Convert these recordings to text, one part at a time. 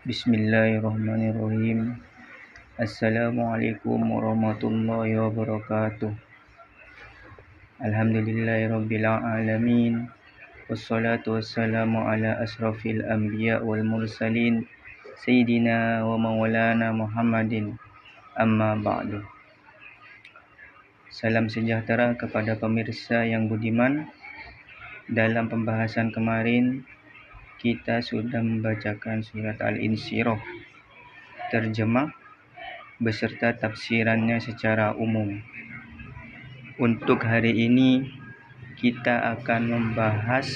Bismillahirrahmanirrahim. Assalamualaikum warahmatullahi wabarakatuh. Alhamdulillahirabbil alamin. Wassalatu wassalamu ala asrafil anbiya wal mursalin sayyidina wa maulana Muhammadin. Amma ba'du. Salam sejahtera kepada pemirsa yang budiman. Dalam pembahasan kemarin kita sudah membacakan surat Al-Insyirah terjemah beserta tafsirannya secara umum. Untuk hari ini kita akan membahas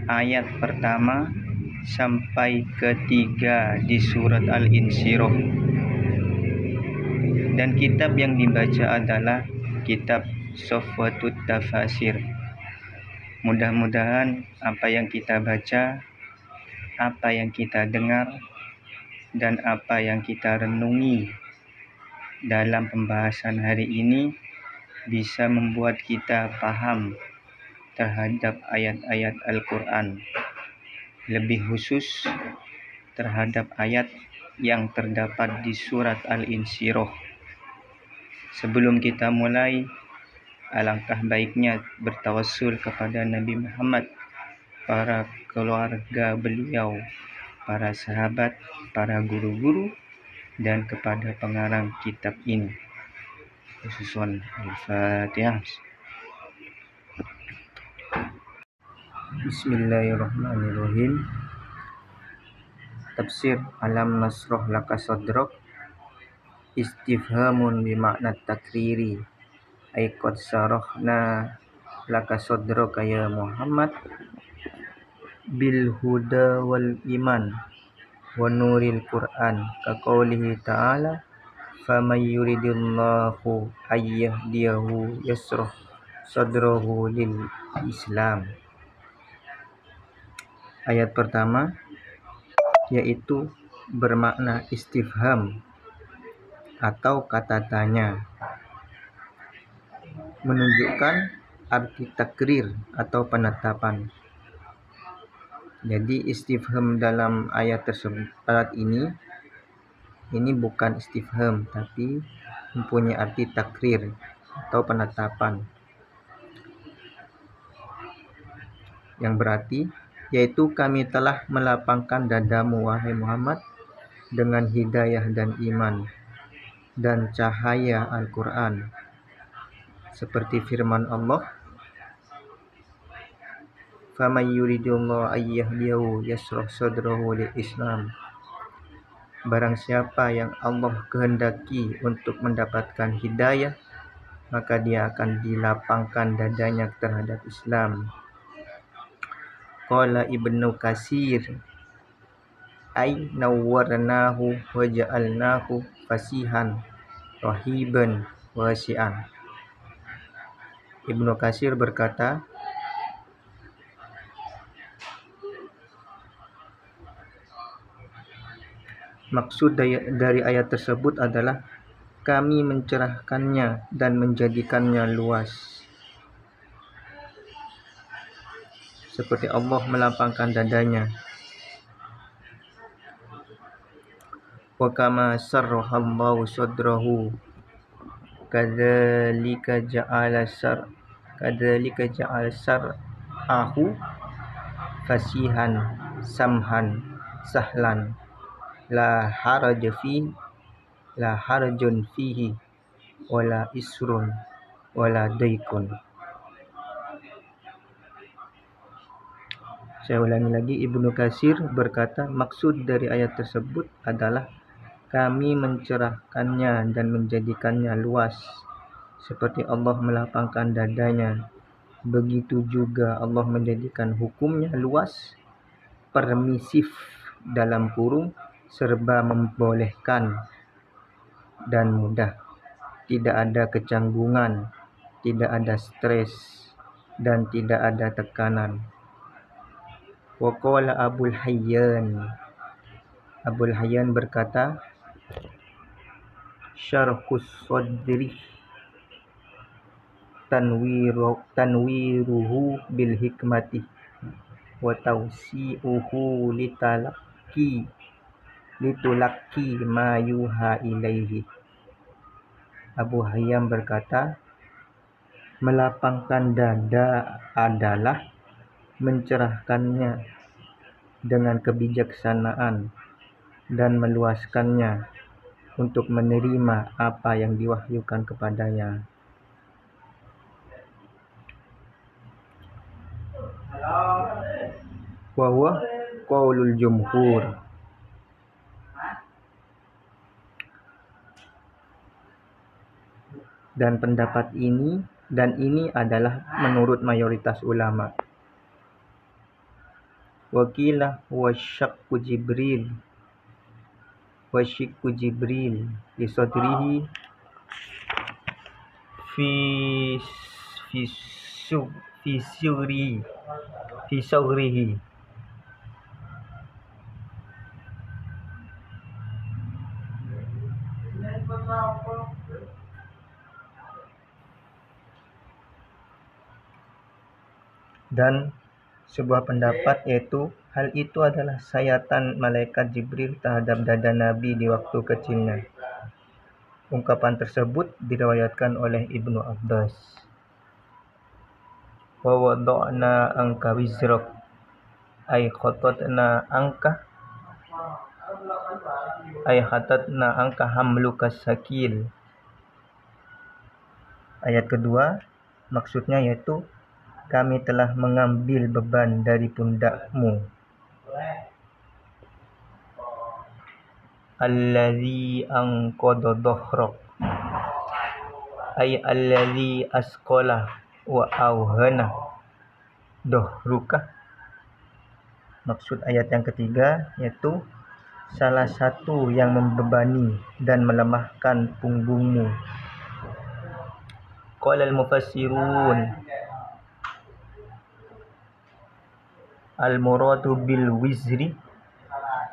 ayat pertama sampai ketiga di surat Al-Insyirah. Dan kitab yang dibaca adalah kitab Safwatut Tafasir. Mudah-mudahan apa yang kita baca, apa yang kita dengar, dan apa yang kita renungi dalam pembahasan hari ini bisa membuat kita paham terhadap ayat-ayat Al-Quran, lebih khusus terhadap ayat yang terdapat di surat Al-Insyirah. Sebelum kita mulai, alangkah baiknya bertawassul kepada Nabi Muhammad, para keluarga beliau, para sahabat, para guru-guru, dan kepada pengarang kitab ini. Khususan Al-Fatihah. Bismillahirrahmanirrahim. Tafsir Alam Nasrah Laka Sadrak. Istifhamun bimakna takriri, ay qad sarahna laka sadraka ya Muhammad bil huda wal iman wa nuril Qur'an, ka qaulihi ta'ala faman yuridillahu ayyahdiyahu yasrah sadrahu lil Islam. Ayat pertama yaitu bermakna istifham atau kata tanya, menunjukkan arti takrir atau penetapan. Jadi istifham dalam ayat tersebut, ayat ini bukan istifham tapi mempunyai arti takrir atau penetapan, yang berarti yaitu kami telah melapangkan dadamu wahai Muhammad dengan hidayah dan iman dan cahaya Al-Quran, seperti firman Allah, faman yuridullahu ayyahdiyahu yasrah sadrahu lil Islam. Barang siapa yang Allah kehendaki untuk mendapatkan hidayah, maka dia akan dilapangkan dadanya terhadap Islam. Qala Ibnu Katsir, ay nawwarnahu wa ja'alnahu fasihan rahiban wasi'an. Ibnu Katsir berkata, maksud dari ayat tersebut adalah kami mencerahkannya dan menjadikannya luas, seperti Allah melapangkan dadanya. Wa kama sarrahallahu sadrahu kadzalika ja'ala sar'ahu fasihan samhan sahlan la harajun fihi wala isrun wala daikun. Saya ulangi lagi, Ibnu Katsir berkata maksud dari ayat tersebut adalah kami mencerahkannya dan menjadikannya luas, seperti Allah melapangkan dadanya. Begitu juga Allah menjadikan hukumnya luas, permisif dalam kurung, serba membolehkan dan mudah. Tidak ada kecanggungan, tidak ada stres, dan tidak ada tekanan. Wa qala Abul Hayyan berkata, syarhus sadri tanwiruhu bil hikmati wa tawsi'uhu litalaqi litulaqi ma yuha ilaihi. Abu Hayyam berkata, melapangkan dada adalah mencerahkannya dengan kebijaksanaan dan meluaskannya untuk menerima apa yang diwahyukan kepadanya. Wa huwa qaulul jumhur. Dan pendapat ini adalah menurut mayoritas ulama. Wakilah wasyakku Jibril li sadrihi fi sugrihi. Dan sebuah pendapat yaitu hal itu adalah sayatan malaikat Jibril terhadap dada Nabi di waktu kecilnya. Ungkapan tersebut diriwayatkan oleh Ibnu Abbas. Wa wada'na anka wizrak ay khatatna anka hamluka sakil. Ayat kedua maksudnya yaitu kami telah mengambil beban dari pundakmu. Allazi anqadha dhahrak ay allazi asqala wa auhana dhahruka. Maksud ayat yang ketiga yaitu salah satu yang membebani dan melemahkan punggungmu. Qala al-mufassirun al-muradu bil wizri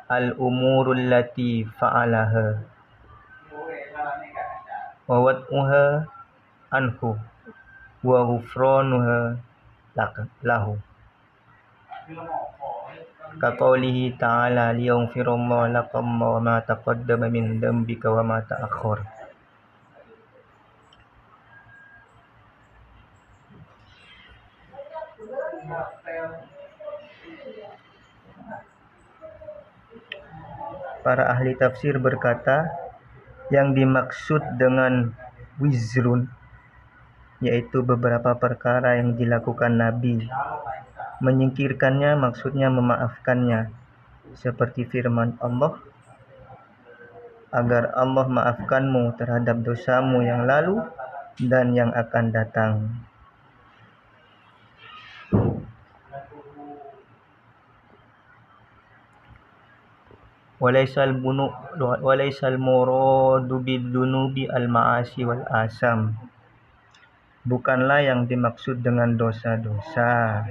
al-umurul lati fa'alaha wa wad'uha anhu wa ghufranuha lahu. Kaqaulihi ta'ala liyaghfirallahu lakum wa ma taqaddama min dhanbika wa ma ta'akhkhar. Para ahli tafsir berkata, yang dimaksud dengan wizrun yaitu beberapa perkara yang dilakukan Nabi. Menyingkirkannya maksudnya memaafkannya, seperti firman Allah, agar Allah maafkanmu terhadap dosamu yang lalu dan yang akan datang. Walaisal muradu bidzunubi al-ma'asi wal asam. Bukanlah yang dimaksud dengan dosa-dosa.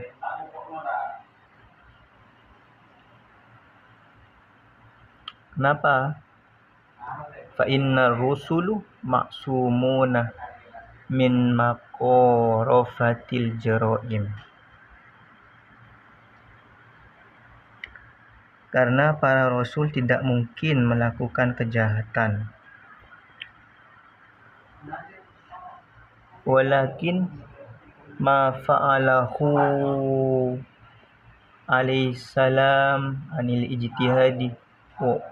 Kenapa? Fa innar rusulu ma'sumuna min maqarafatil jaraim. Karena para rasul tidak mungkin melakukan kejahatan. Walakin ma fa'alahu alaihi salam anil ijtihadi wa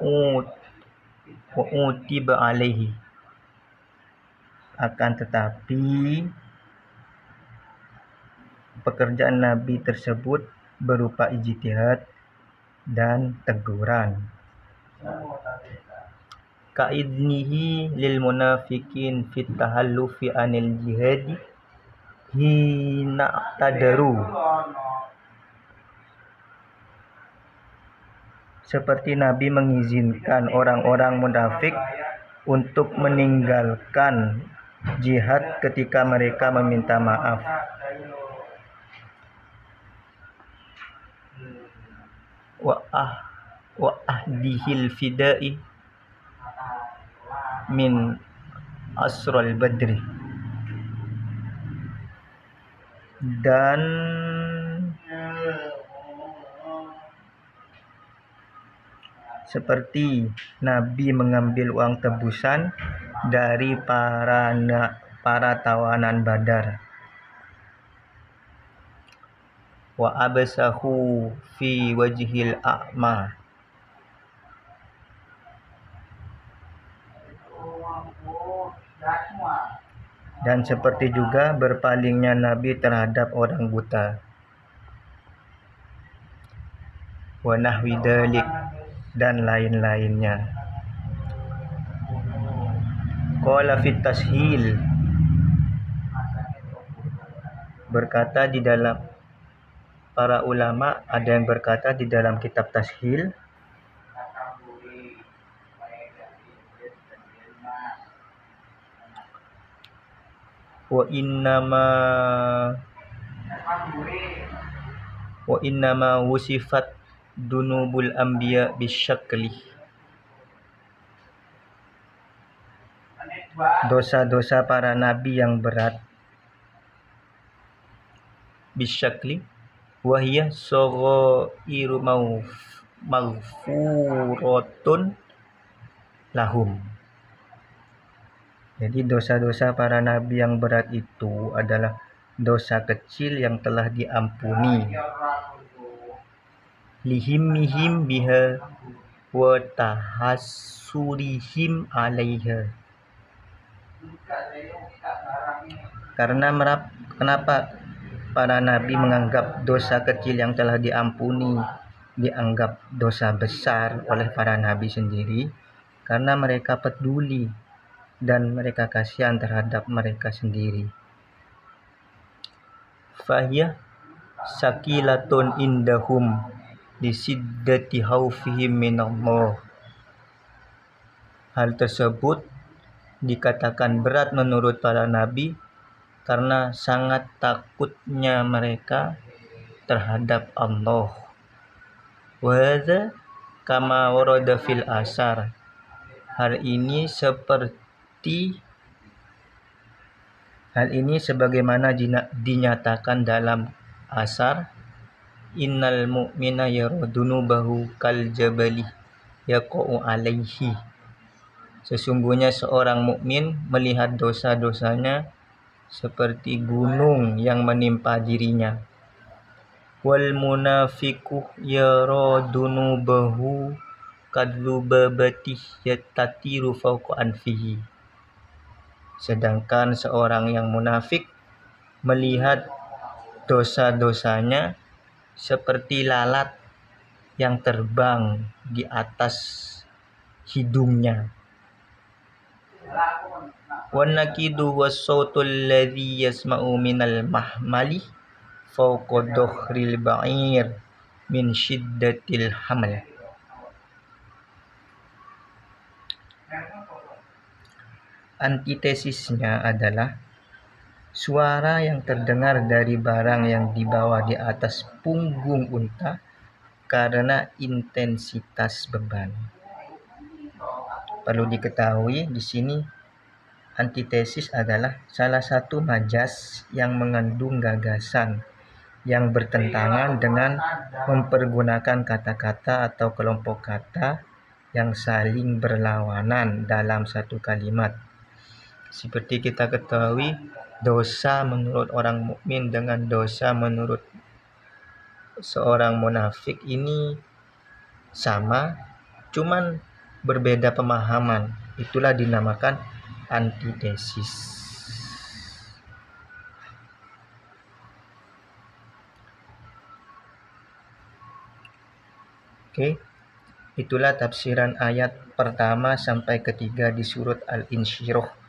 utiba alaihi. Akan tetapi pekerjaan Nabi tersebut berupa ijtihad dan teguran. Ka'idnihi lil munafikin fit tahallufi anil jihadi hina tadaru. Seperti Nabi mengizinkan orang-orang munafik untuk meninggalkan jihad ketika mereka meminta maaf. Wa ahdihil fida'i min asral badri. Dan seperti Nabi mengambil uang tebusan dari para tawanan Badar. Wa absahu fi wajhil a'ma, dan seperti juga berpalingnya Nabi terhadap orang buta. Wa nahwi dzalik, dan lain-lainnya. Qala fit tashil, berkata di dalam para ulama, ada yang berkata di dalam kitab tashil, wa innama wusifat dunubul anbiya bisyakli, dosa-dosa para nabi yang berat, bisyakli wahiyah saghairu maghfuratun lahum. Jadi dosa-dosa para nabi yang berat itu adalah dosa kecil yang telah diampuni, lihimmihim biha wa tahassurihim alaiha. Kenapa para nabi menganggap dosa kecil yang telah diampuni dianggap dosa besar oleh para nabi sendiri? Karena mereka peduli dan mereka kasihan terhadap mereka sendiri. Fahiyah sakilatun indahum lisiddati haufihim minallah. Hal tersebut dikatakan berat menurut para nabi karena sangat takutnya mereka terhadap Allah. Wa hadza kama warada fil asar. Hal ini sebagaimana dinyatakan dalam asar, innal mu'mina yara dunubahu kal jabali yaqa'u alaihi. Sesungguhnya seorang mukmin melihat dosa-dosanya seperti gunung yang menimpa dirinya. Wal munafiqu yara dunubahu kadlubabati yatatiru fawqa anfihi. Sedangkan seorang yang munafik melihat dosa-dosanya seperti lalat yang terbang di atas hidungnya. Wan nakidu was-sautul ladzi yasma'u minal mahmali fawqa dhukhril ba'ir min syiddatil hamal. Antitesisnya adalah suara yang terdengar dari barang yang dibawa di atas punggung unta karena intensitas beban. Perlu diketahui di sini, antitesis adalah salah satu majas yang mengandung gagasan yang bertentangan dengan mempergunakan kata-kata atau kelompok kata yang saling berlawanan dalam satu kalimat. Seperti kita ketahui, dosa menurut orang mukmin dengan dosa menurut seorang munafik ini sama, cuman berbeda pemahaman. Itulah dinamakan antitesis. Oke, itulah tafsiran ayat pertama sampai ketiga di surat Al-Insyirah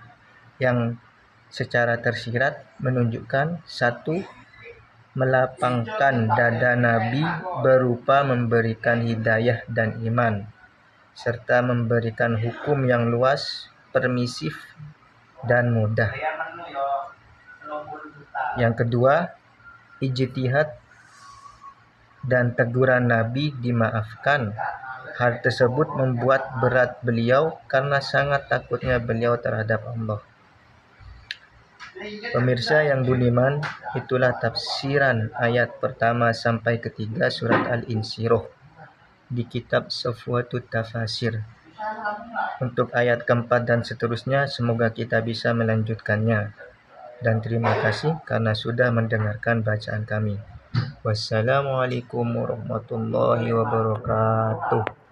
yang secara tersirat menunjukkan satu, melapangkan dada Nabi berupa memberikan hidayah dan iman, serta memberikan hukum yang luas, permisif, dan mudah. Yang kedua, ijtihad dan teguran Nabi dimaafkan. Hal tersebut membuat berat beliau karena sangat takutnya beliau terhadap Allah. Pemirsa yang budiman, itulah tafsiran ayat pertama sampai ketiga surat Al-Insyirah. di kitab Safwatut Tafasir. Untuk ayat keempat dan seterusnya, semoga kita bisa melanjutkannya. Dan terima kasih karena sudah mendengarkan bacaan kami. Wassalamualaikum warahmatullahi wabarakatuh.